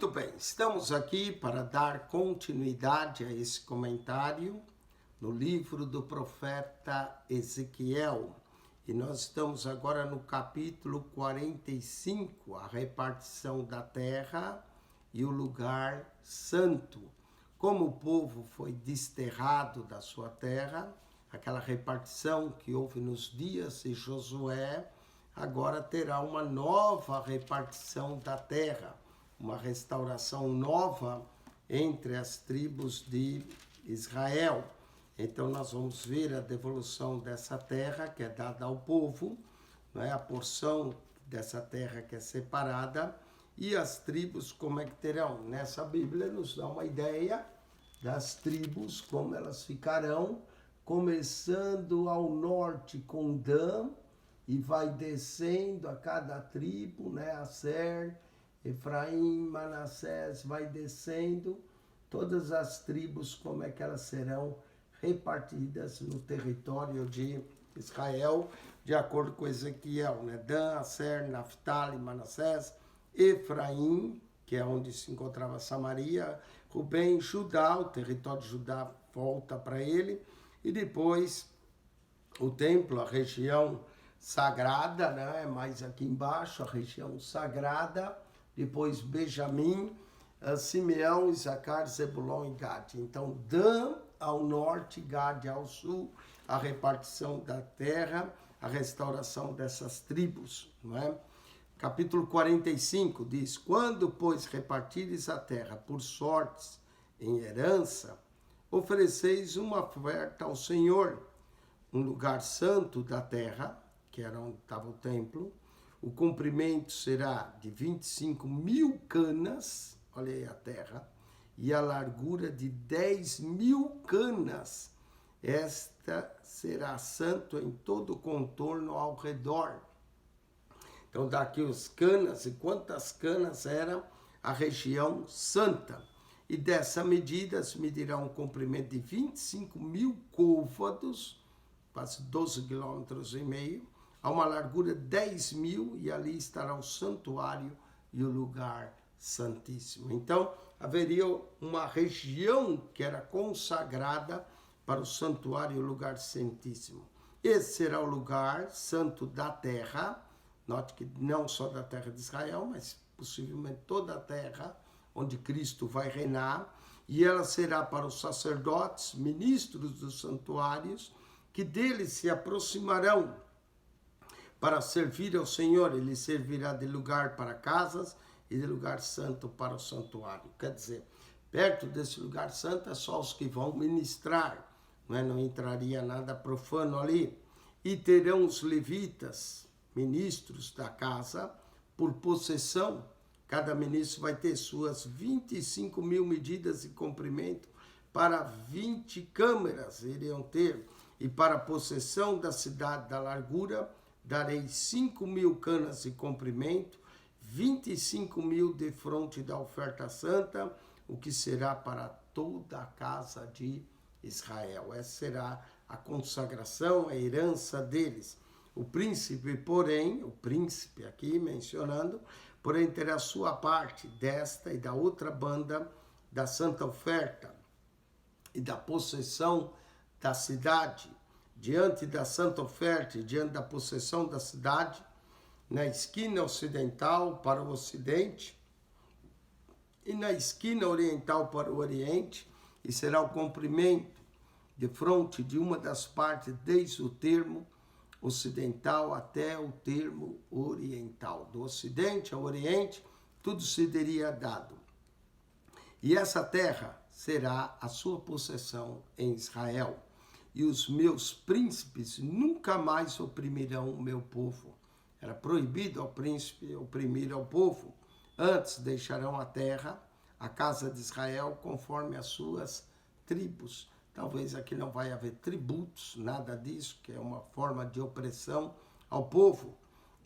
Muito bem, estamos aqui para dar continuidade a esse comentário no livro do profeta Ezequiel. E nós estamos agora no capítulo 45, a repartição da terra e o lugar santo. Como o povo foi desterrado da sua terra, aquela repartição que houve nos dias de Josué, agora terá uma nova repartição da terra, uma restauração nova entre as tribos de Israel. Então nós vamos ver a devolução dessa terra que é dada ao povo, não é? A porção dessa terra que é separada, e as tribos como é que terão. Nessa Bíblia nos dá uma ideia das tribos, como elas ficarão, começando ao norte com Dan, e vai descendo a cada tribo, né? Aser, Efraim, Manassés, vai descendo, todas as tribos, como é que elas serão repartidas no território de Israel, de acordo com Ezequiel, né? Dan, Aser, Naftali, Manassés, Efraim, que é onde se encontrava Samaria, Rubem, Judá, o território de Judá volta para ele, e depois o templo, a região sagrada, né? Mais aqui embaixo, a região sagrada, depois Benjamim, Simeão, Isacar, Zebulon e Gade. Então, Dan ao norte, Gade ao sul, a repartição da terra, a restauração dessas tribos, não é? Capítulo 45 diz: quando, pois, repartires a terra por sortes em herança, ofereceis uma oferta ao Senhor, um lugar santo da terra, que era onde estava o templo. O comprimento será de 25.000 canas, olha aí a terra, e a largura de 10.000 canas. Esta será santo em todo o contorno ao redor. Então daqui os canas, e quantas canas era a região santa. E dessa medida se medirá um comprimento de 25.000 côvados, quase 12,5 km, a uma largura de 10.000, e ali estará o santuário e o lugar santíssimo. Então, haveria uma região que era consagrada para o santuário e o lugar santíssimo. Esse será o lugar santo da terra, note que não só da terra de Israel, mas possivelmente toda a terra, onde Cristo vai reinar, e ela será para os sacerdotes, ministros dos santuários, que deles se aproximarão para servir ao Senhor. Ele servirá de lugar para casas e de lugar santo para o santuário. Quer dizer, perto desse lugar santo é só os que vão ministrar, não é? Não entraria nada profano ali. E terão os levitas, ministros da casa, por possessão. Cada ministro vai ter suas 25.000 medidas de comprimento, para 20 câmeras iriam ter. E para a possessão da cidade da largura, darei 5.000 canas de comprimento, 25.000 de fronte da oferta santa, o que será para toda a casa de Israel. Essa será a consagração, a herança deles. O príncipe, porém, o príncipe aqui mencionando, porém terá sua parte desta e da outra banda da santa oferta e da possessão da cidade, diante da santa oferta e diante da possessão da cidade, na esquina ocidental para o ocidente e na esquina oriental para o oriente, e será o comprimento de fronte de uma das partes desde o termo ocidental até o termo oriental. Do ocidente ao oriente, tudo se teria dado. E essa terra será a sua possessão em Israel. E os meus príncipes nunca mais oprimirão o meu povo. Era proibido ao príncipe oprimir ao povo. Antes deixarão a terra, a casa de Israel, conforme as suas tribos. Talvez aqui não vai haver tributos, nada disso, que é uma forma de opressão ao povo.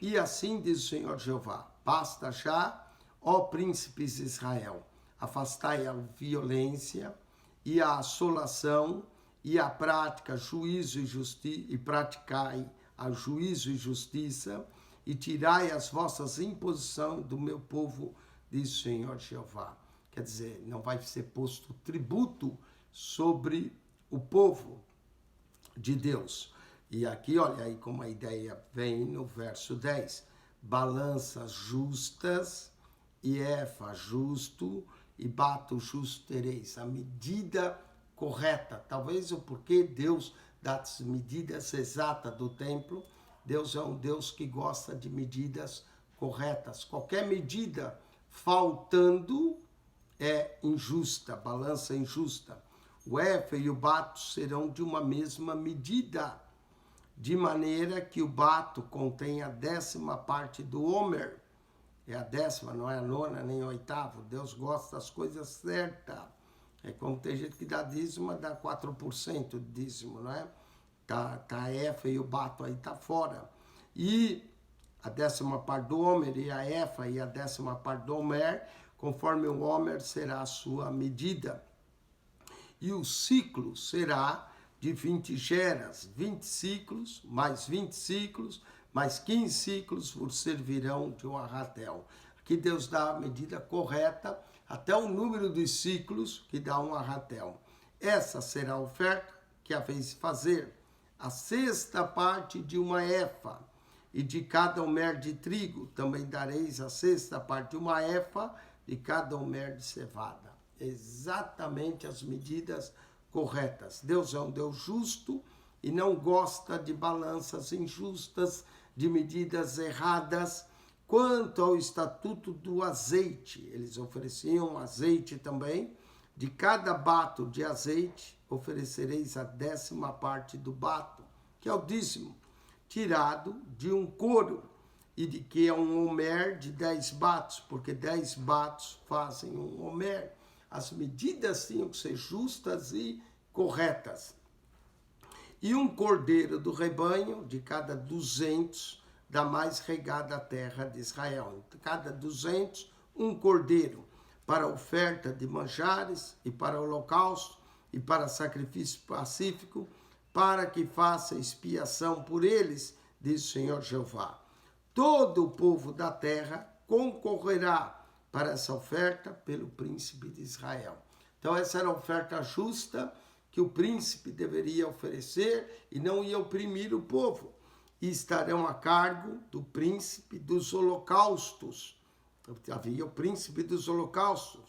E assim diz o Senhor Jeová: basta já, ó príncipes de Israel, afastai a violência e a assolação e a prática, juízo e justiça, e praticai a juízo e justiça, e tirai as vossas imposições do meu povo diz o Senhor Jeová. Quer dizer, não vai ser posto tributo sobre o povo de Deus. E aqui, olha aí como a ideia vem no verso 10. Balanças justas e efa justo e bato justo tereis. A medida correta. Talvez o porquê Deus dá as medidas exatas do templo. Deus é um Deus que gosta de medidas corretas. Qualquer medida faltando é injusta, balança injusta. O efa e o bato serão de uma mesma medida, de maneira que o bato contém a 10ª parte do homer. É a 10ª, não é a 9ª nem a 8ª. Deus gosta das coisas certas. É como tem gente que dá dízimo, dá 4% de dízimo, não é? Tá a efa e o bato aí tá fora. E a 10ª parte do homer e a efa e a 10ª parte do homer, conforme o homer será a sua medida. E o ciclo será de 20 geras, 20 ciclos, mais 20 ciclos, mais 15 ciclos vos servirão de um arratel. Aqui Deus dá a medida correta, até o número de ciclos que dá um arratel. Essa será a oferta que haveis de fazer, a 6ª parte de uma efa, e de cada homer de trigo também dareis a 6ª parte de uma efa, de cada homer de cevada. Exatamente as medidas corretas. Deus é um Deus justo e não gosta de balanças injustas, de medidas erradas. Quanto ao estatuto do azeite, eles ofereciam azeite também. De cada bato de azeite oferecereis a 10ª parte do bato, que é o dízimo, tirado de um coro, e de que é um homer de 10 batos, porque 10 batos fazem um homer. As medidas tinham que ser justas e corretas. E um cordeiro do rebanho, de cada 200, da mais regada terra de Israel. Cada 200, um cordeiro, para oferta de manjares, e para holocausto, e para sacrifício pacífico, para que faça expiação por eles, diz o Senhor Jeová. Todo o povo da terra concorrerá para essa oferta pelo príncipe de Israel. Então essa era a oferta justa que o príncipe deveria oferecer e não ia oprimir o povo. E estarão a cargo do príncipe dos holocaustos. Havia o príncipe dos holocaustos.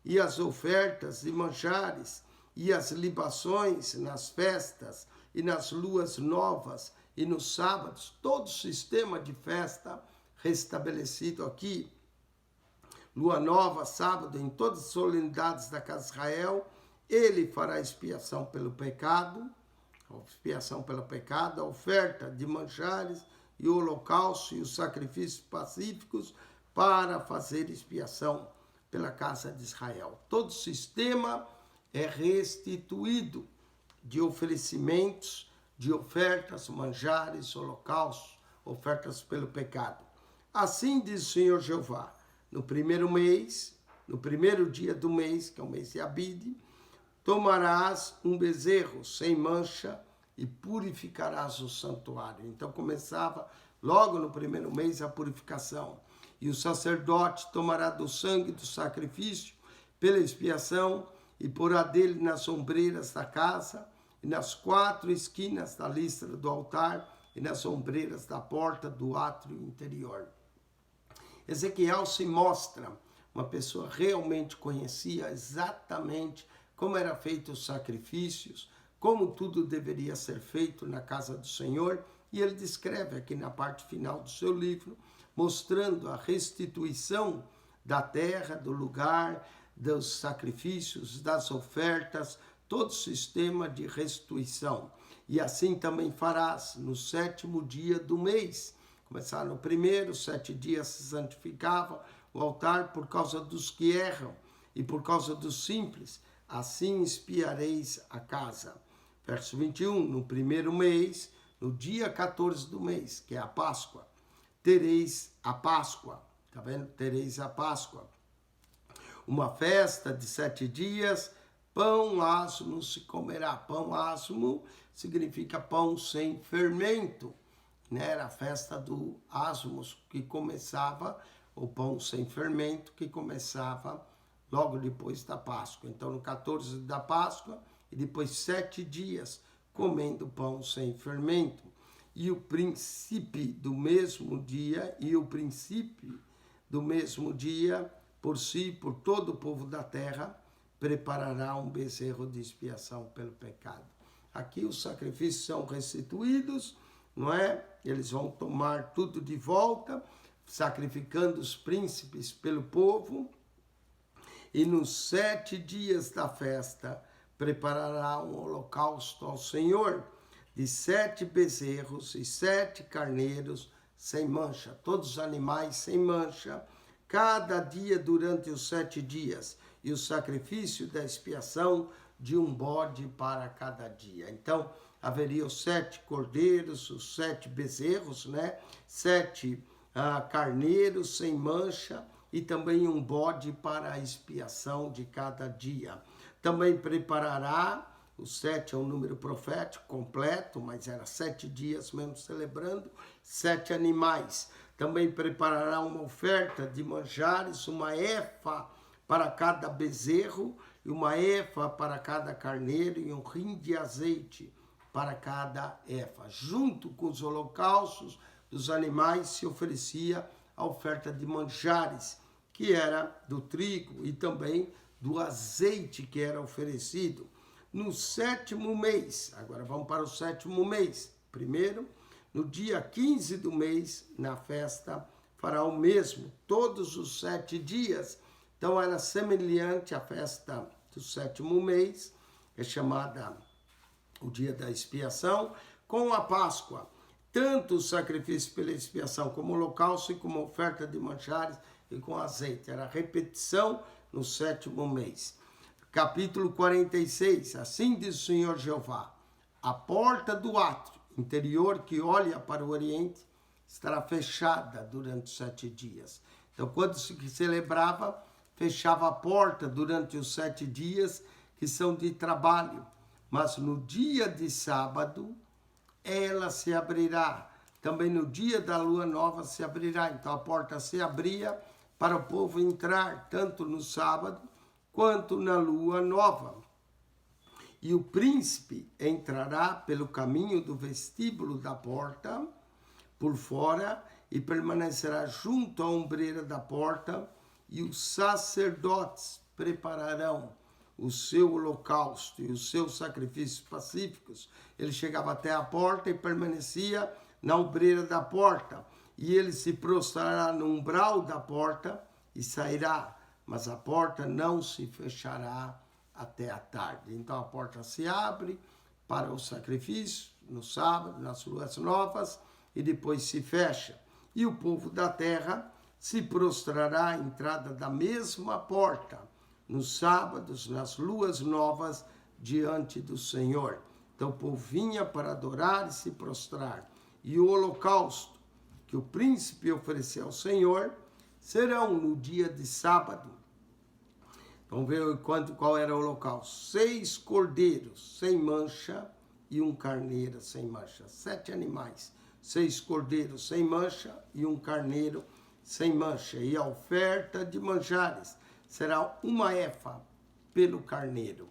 E as ofertas e manjares, e as libações nas festas, e nas luas novas, e nos sábados, todo o sistema de festa restabelecido aqui. Lua nova, sábado, em todas as solenidades da casa de Israel, ele fará expiação pelo pecado, a oferta de manjares e o holocausto e os sacrifícios pacíficos para fazer expiação pela casa de Israel. Todo o sistema é restituído de oferecimentos, de ofertas, manjares, holocaustos, ofertas pelo pecado. Assim diz o Senhor Jeová, no primeiro mês, no primeiro dia do mês, que é o mês de Abide, tomarás um bezerro sem mancha e purificarás o santuário. Então começava logo no primeiro mês a purificação. E o sacerdote tomará do sangue do sacrifício pela expiação e porá dele nas ombreiras da casa e nas 4 esquinas da listra do altar e nas ombreiras da porta do átrio interior. Ezequiel se mostra uma pessoa realmente conhecia exatamente como era feito os sacrifícios, como tudo deveria ser feito na casa do Senhor, e ele descreve aqui na parte final do seu livro, mostrando a restituição da terra, do lugar, dos sacrifícios, das ofertas, todo o sistema de restituição. E assim também farás no 7º dia do mês. Começar no primeiro, 7 dias se santificava o altar por causa dos que erram e por causa dos simples. Assim expiareis a casa. Verso 21, no primeiro mês, no dia 14 do mês, que é a Páscoa, tereis a Páscoa. Tá vendo? Tereis a Páscoa. Uma festa de 7 dias, pão asmo se comerá. Pão asmo significa pão sem fermento. Né? Era a festa do asmos, que começava o pão sem fermento, que começava logo depois da Páscoa. Então, no 14 da Páscoa, e depois 7 dias comendo pão sem fermento. E o príncipe do mesmo dia, por si, por todo o povo da terra, preparará um bezerro de expiação pelo pecado. Aqui os sacrifícios são restituídos, não é? Eles vão tomar tudo de volta, sacrificando os príncipes pelo povo. E nos 7 dias da festa, preparará um holocausto ao Senhor, de 7 bezerros e 7 carneiros sem mancha, todos os animais sem mancha, cada dia durante os 7 dias, e o sacrifício da expiação de um bode para cada dia. Então, haveria os 7 cordeiros, os 7 bezerros, né? 7 carneiros sem mancha, e também um bode para a expiação de cada dia. Também preparará, o 7 é um número profético completo, mas era 7 dias mesmo celebrando, 7 animais. Também preparará uma oferta de manjares, uma efa para cada bezerro, e uma efa para cada carneiro, e um rim de azeite para cada efa. Junto com os holocaustos dos animais se oferecia a oferta de manjares, que era do trigo, e também do azeite que era oferecido. No 7º mês, agora vamos para o 7º mês. Primeiro, no dia 15 do mês, na festa, fará o mesmo, todos os 7 dias. Então era semelhante à festa do 7º mês, é chamada o dia da expiação, com a Páscoa. Tanto o sacrifício pela expiação como o holocausto, e como a oferta de manjares e com azeite. Era repetição no 7º mês. Capítulo 46. Assim diz o Senhor Jeová: a porta do átrio interior que olha para o oriente estará fechada durante os 7 dias. Então, quando se celebrava, fechava a porta durante os 7 dias, que são de trabalho. Mas no dia de sábado, ela se abrirá. Também no dia da lua nova se abrirá. Então a porta se abria para o povo entrar, tanto no sábado quanto na lua nova. E o príncipe entrará pelo caminho do vestíbulo da porta, por fora, e permanecerá junto à ombreira da porta, e os sacerdotes prepararão o seu holocausto e os seus sacrifícios pacíficos. Ele chegava até a porta e permanecia na ombreira da porta, e ele se prostrará no umbral da porta e sairá, mas a porta não se fechará até a tarde. Então a porta se abre para o sacrifício no sábado, nas luas novas, e depois se fecha. E o povo da terra se prostrará à entrada da mesma porta, nos sábados, nas luas novas, diante do Senhor. Então o povo vinha para adorar e se prostrar. E o holocausto que o príncipe ofereceu ao Senhor serão no dia de sábado. Vamos ver qual era o holocausto. 6 cordeiros sem mancha e um carneiro sem mancha. 7 animais. 6 cordeiros sem mancha e um carneiro sem mancha. E a oferta de manjares será uma efa pelo carneiro.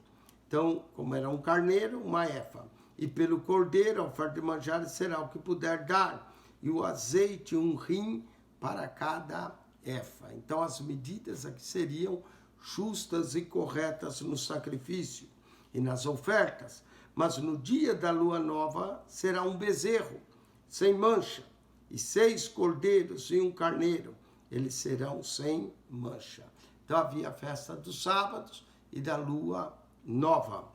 Então, como era um carneiro, uma efa. E pelo cordeiro, a oferta de manjares será o que puder dar. E o azeite, um rim para cada efa. Então, as medidas aqui seriam justas e corretas no sacrifício e nas ofertas. Mas no dia da lua nova será um bezerro sem mancha, e 6 cordeiros e um carneiro. Eles serão sem mancha. Então havia a festa dos sábados e da lua nova,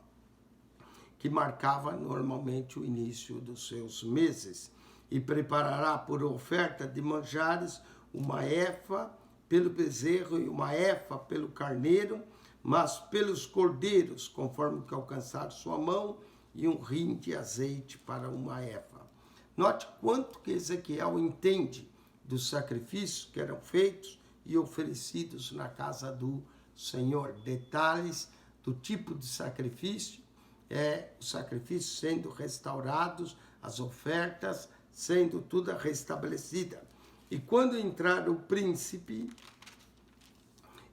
que marcava normalmente o início dos seus meses. E preparará por oferta de manjares uma efa pelo bezerro e uma efa pelo carneiro, mas pelos cordeiros, conforme que alcançar sua mão, e um rim de azeite para uma efa. Note quanto que Ezequiel entende dos sacrifícios que eram feitos e oferecidos na casa do Senhor. Detalhes do tipo de sacrifício, os sacrifícios sendo restaurados, as ofertas sendo tudo restabelecida. E quando entrar o príncipe,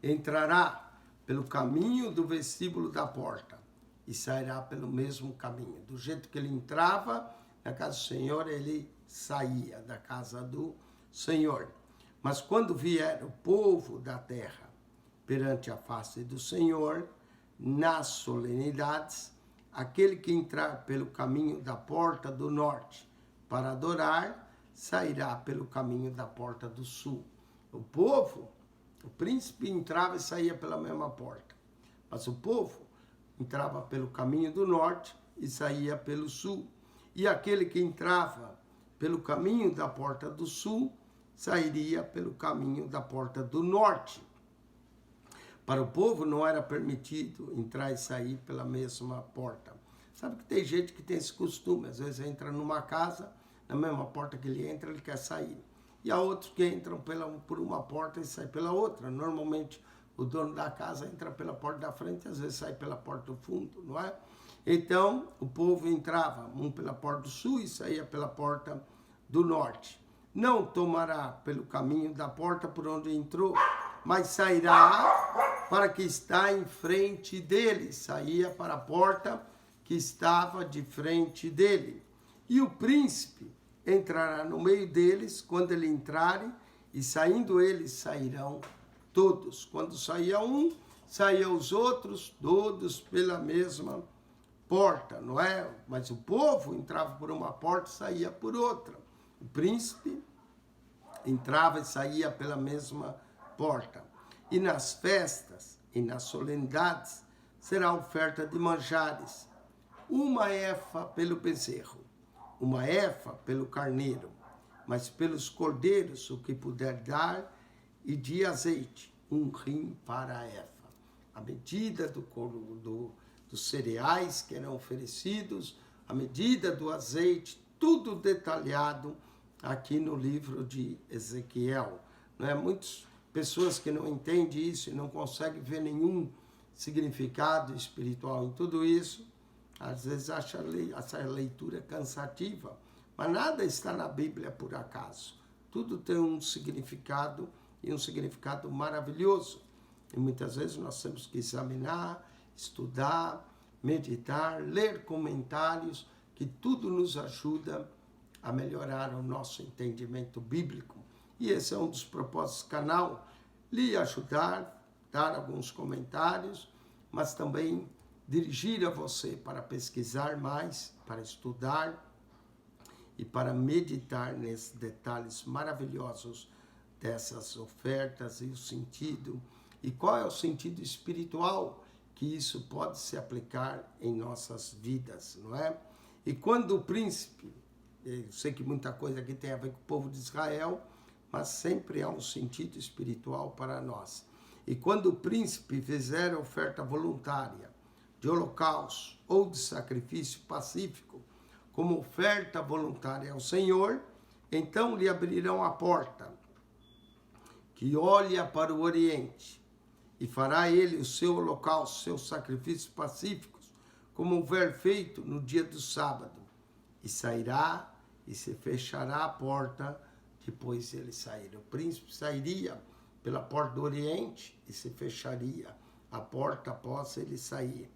entrará pelo caminho do vestíbulo da porta e sairá pelo mesmo caminho. Do jeito que ele entrava na casa do Senhor, ele saía da casa do Senhor. Mas quando vier o povo da terra perante a face do Senhor, nas solenidades, aquele que entrar pelo caminho da porta do norte para adorar, sairá pelo caminho da porta do sul. O povo, o príncipe entrava e saía pela mesma porta, mas o povo entrava pelo caminho do norte e saía pelo sul. E aquele que entrava pelo caminho da porta do sul, sairia pelo caminho da porta do norte. Para o povo não era permitido entrar e sair pela mesma porta. Sabe que tem gente que tem esse costume, às vezes entra numa casa, na mesma porta que ele entra, ele quer sair. E há outros que entram por uma porta e saem pela outra. Normalmente o dono da casa entra pela porta da frente e às vezes sai pela porta do fundo, não é? Então o povo entrava um pela porta do sul e saía pela porta do norte. Não tomará pelo caminho da porta por onde entrou, mas sairá para que está em frente dele. Saía para a porta que estava de frente dele. E o príncipe entrará no meio deles quando ele entrarem, e saindo eles, sairão todos. Quando saía um, saíam os outros, todos pela mesma porta, não é? Mas o povo entrava por uma porta e saía por outra. O príncipe entrava e saía pela mesma porta. E nas festas e nas solenidades será oferta de manjares, uma efa pelo bezerro, uma efa pelo carneiro, mas pelos cordeiros o que puder dar, e de azeite, um rim para a efa. A medida dos cereais que eram oferecidos, a medida do azeite, tudo detalhado aqui no livro de Ezequiel. Não é? Muitas pessoas que não entendem isso e não conseguem ver nenhum significado espiritual em tudo isso, às vezes acham essa leitura cansativa, mas nada está na Bíblia por acaso. Tudo tem um significado e um significado maravilhoso. E muitas vezes nós temos que examinar, estudar, meditar, ler comentários, que tudo nos ajuda a melhorar o nosso entendimento bíblico. E esse é um dos propósitos do canal, lhe ajudar, dar alguns comentários, mas também dirigir a você para pesquisar mais, para estudar e para meditar nesses detalhes maravilhosos dessas ofertas e o sentido. E qual é o sentido espiritual que isso pode se aplicar em nossas vidas, não é? E quando o príncipe, eu sei que muita coisa aqui tem a ver com o povo de Israel, mas sempre há um sentido espiritual para nós. E quando o príncipe fizer a oferta voluntária de holocausto ou de sacrifício pacífico, como oferta voluntária ao Senhor, então lhe abrirão a porta, que olha para o oriente, e fará ele o seu holocausto, seus sacrifícios pacíficos, como houver feito no dia do sábado, e sairá e se fechará a porta, depois ele sairá. O príncipe sairia pela porta do oriente e se fecharia a porta após ele sair.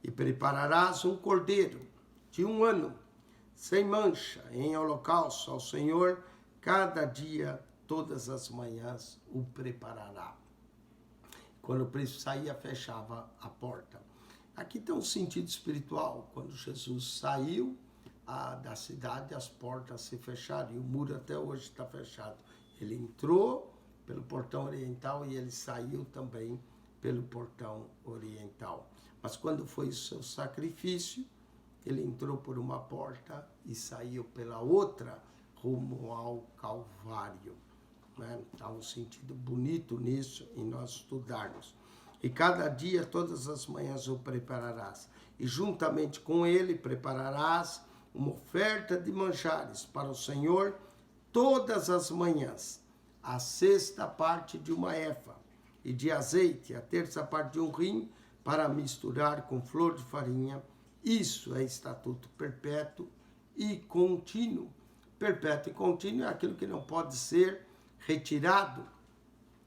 E prepararás um cordeiro de 1 ano, sem mancha, em holocausto ao Senhor, cada dia, todas as manhãs o preparará. Quando o príncipe saía, fechava a porta. Aqui tem um sentido espiritual. Quando Jesus saiu da cidade, as portas se fecharam, e o muro até hoje está fechado. Ele entrou pelo portão oriental e ele saiu também pelo portão oriental. Mas quando foi o seu sacrifício, ele entrou por uma porta e saiu pela outra, rumo ao Calvário. Né? Há um sentido bonito nisso, em nós estudarmos. E cada dia, todas as manhãs o prepararás. E juntamente com ele prepararás uma oferta de manjares para o Senhor todas as manhãs. A 6ª parte de uma efa, e de azeite, a 3ª parte de um rim, para misturar com flor de farinha. Isso é estatuto perpétuo e contínuo. Perpétuo e contínuo é aquilo que não pode ser retirado.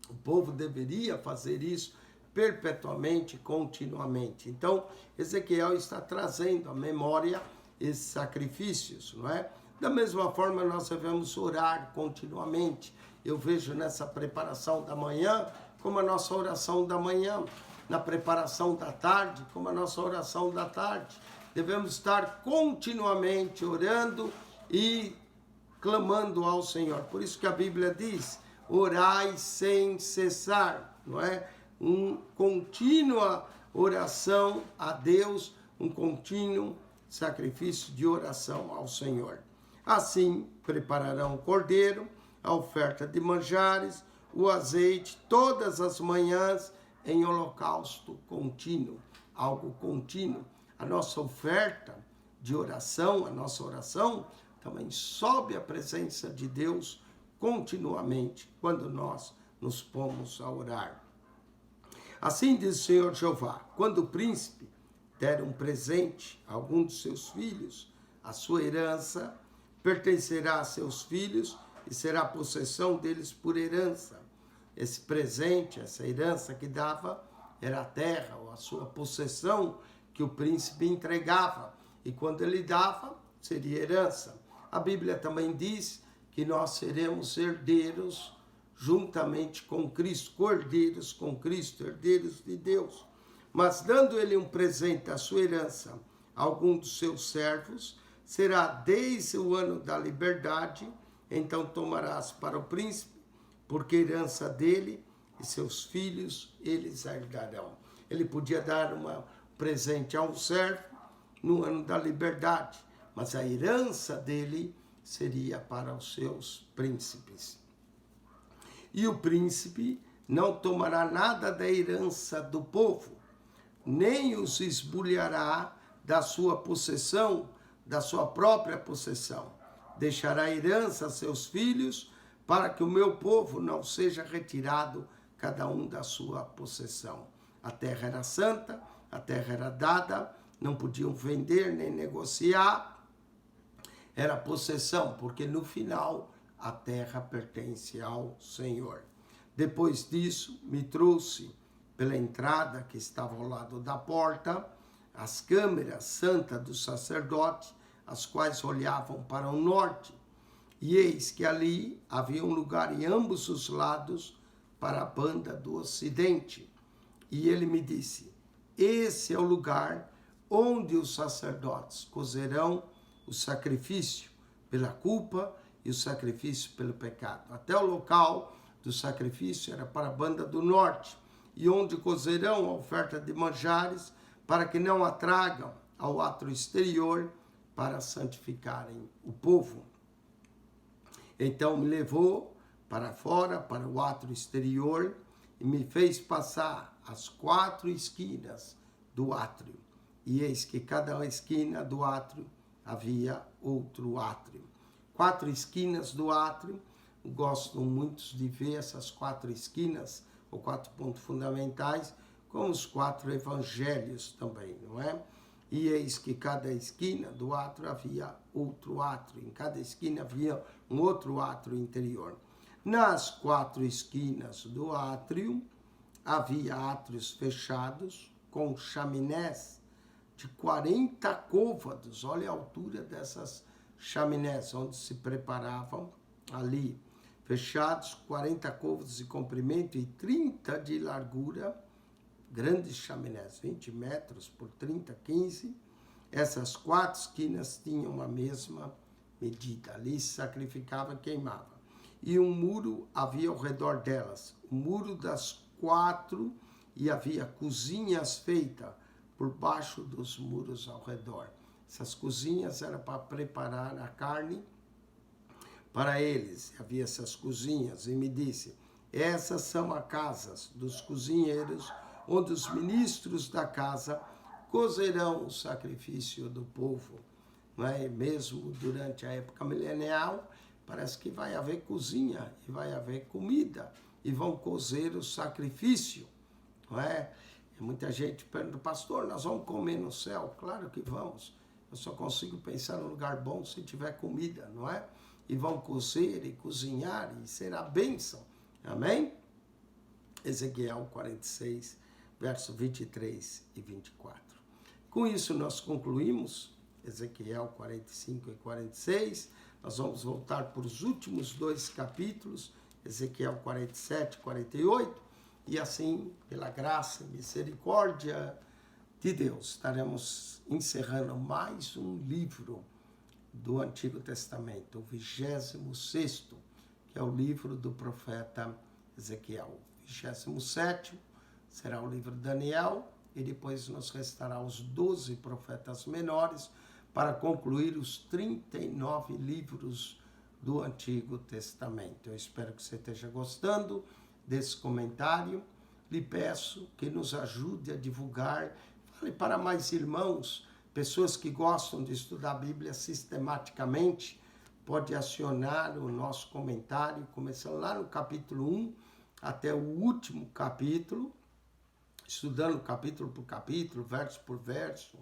O povo deveria fazer isso perpetuamente, continuamente. Então, Ezequiel está trazendo à memória esses sacrifícios, não é? Da mesma forma, nós devemos orar continuamente. Eu vejo nessa preparação da manhã, como a nossa oração da manhã, na preparação da tarde, como a nossa oração da tarde. Devemos estar continuamente orando e clamando ao Senhor. Por isso que a Bíblia diz, orai sem cessar, não é? Contínua oração a Deus, um contínuo sacrifício de oração ao Senhor. Assim, prepararão o cordeiro, a oferta de manjares, o azeite, todas as manhãs em holocausto contínuo, algo contínuo. A nossa oferta de oração, a nossa oração, também sobe à presença de Deus continuamente, quando nós nos pomos a orar. Assim diz o Senhor Jeová, quando o príncipe der um presente a algum dos seus filhos, a sua herança pertencerá a seus filhos e será possessão deles por herança. Esse presente, essa herança que dava, era a terra, ou a sua possessão que o príncipe entregava. E quando ele dava, seria herança. A Bíblia também diz que nós seremos herdeiros juntamente com Cristo, cordeiros com Cristo, herdeiros de Deus. Mas dando ele um presente à sua herança a algum dos seus servos, será desde o ano da liberdade, então tomarás para o príncipe, porque herança dele e seus filhos eles herdarão. Ele podia dar um presente a um servo no ano da liberdade, mas a herança dele seria para os seus príncipes. E o príncipe não tomará nada da herança do povo, nem os esbulhará da sua possessão, da sua própria possessão. Deixará herança a seus filhos, para que o meu povo não seja retirado, cada um da sua possessão. A terra era santa, a terra era dada, não podiam vender nem negociar, era possessão, porque no final a terra pertence ao Senhor. Depois disso, me trouxe pela entrada que estava ao lado da porta, as câmeras santas do sacerdote, as quais olhavam para o norte. E eis que ali havia um lugar em ambos os lados para a banda do ocidente. E ele me disse, esse é o lugar onde os sacerdotes cozerão o sacrifício pela culpa e o sacrifício pelo pecado. Até o local do sacrifício era para a banda do norte, e onde cozerão a oferta de manjares, para que não a tragam ao átrio exterior, para santificarem o povo. Então me levou para fora, para o átrio exterior, e me fez passar as 4 esquinas do átrio. E eis que cada esquina do átrio havia outro átrio. 4 esquinas do átrio, gosto muito de ver essas 4 esquinas, ou 4 pontos fundamentais, como os 4 evangelhos também, não é? E eis que cada esquina do átrio havia outro átrio, em cada esquina havia um outro átrio interior. Nas 4 esquinas do átrio, havia átrios fechados, com chaminés de 40 côvados, olha a altura dessas chaminés, onde se preparavam ali, fechados, 40 côvados de comprimento e 30 de largura, grandes chaminés, 20 metros por 30, 15. Essas 4 esquinas tinham a mesma medida. Ali se sacrificava e queimava. E um muro havia ao redor delas. O muro das 4, e havia cozinhas feitas por baixo dos muros ao redor. Essas cozinhas eram para preparar a carne para eles. Havia essas cozinhas. E me disse, essas são as casas dos cozinheiros, onde os ministros da casa cozerão o sacrifício do povo. Não é? Mesmo durante a época milenial, parece que vai haver cozinha e vai haver comida, e vão cozer o sacrifício. Não é? E muita gente pergunta, pastor, nós vamos comer no céu? Claro que vamos. Eu só consigo pensar num lugar bom se tiver comida, não é? e vão cozer e cozinhar e será bênção. Amém? Ezequiel 46, verso 23 e 24. Com isso nós concluímos Ezequiel 45 e 46. Nós vamos voltar para os últimos 2 capítulos, Ezequiel 47 e 48, e assim, pela graça e misericórdia de Deus, estaremos encerrando mais um livro do Antigo Testamento, o 26º, que é o livro do profeta Ezequiel. O 27º será o livro de Daniel, e depois nos restará os 12 profetas menores, para concluir os 39 livros do Antigo Testamento. Eu espero que você esteja gostando desse comentário. Lhe peço que nos ajude a divulgar. Fale para mais irmãos, pessoas que gostam de estudar a Bíblia sistematicamente. Pode acionar o nosso comentário, começando lá no capítulo 1 até o último capítulo, estudando capítulo por capítulo, verso por verso,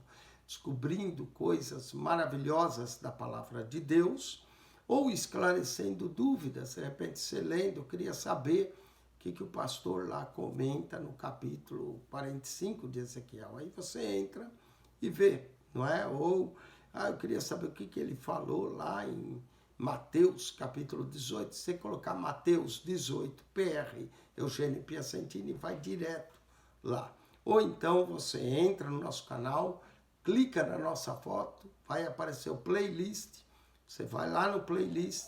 descobrindo coisas maravilhosas da palavra de Deus, ou esclarecendo dúvidas. De repente você lendo, queria saber o que o pastor lá comenta no capítulo 45 de Ezequiel. Aí você entra e vê, não é? Ou, eu queria saber o que ele falou lá em Mateus capítulo 18. Se você colocar Mateus 18, PR, Eugênio Piacentini, vai direto lá. Ou então você entra no nosso canal, clica na nossa foto, vai aparecer o playlist, você vai lá no playlist,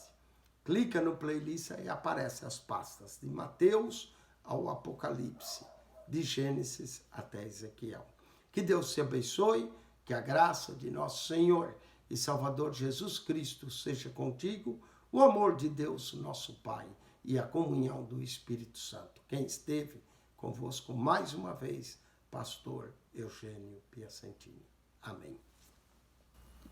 clica no playlist e aparecem as pastas de Mateus ao Apocalipse, de Gênesis até Ezequiel. Que Deus te abençoe, que a graça de nosso Senhor e Salvador Jesus Cristo seja contigo, o amor de Deus, nosso Pai, e a comunhão do Espírito Santo. Quem esteve convosco mais uma vez, pastor Eugênio Piacentini. Amém.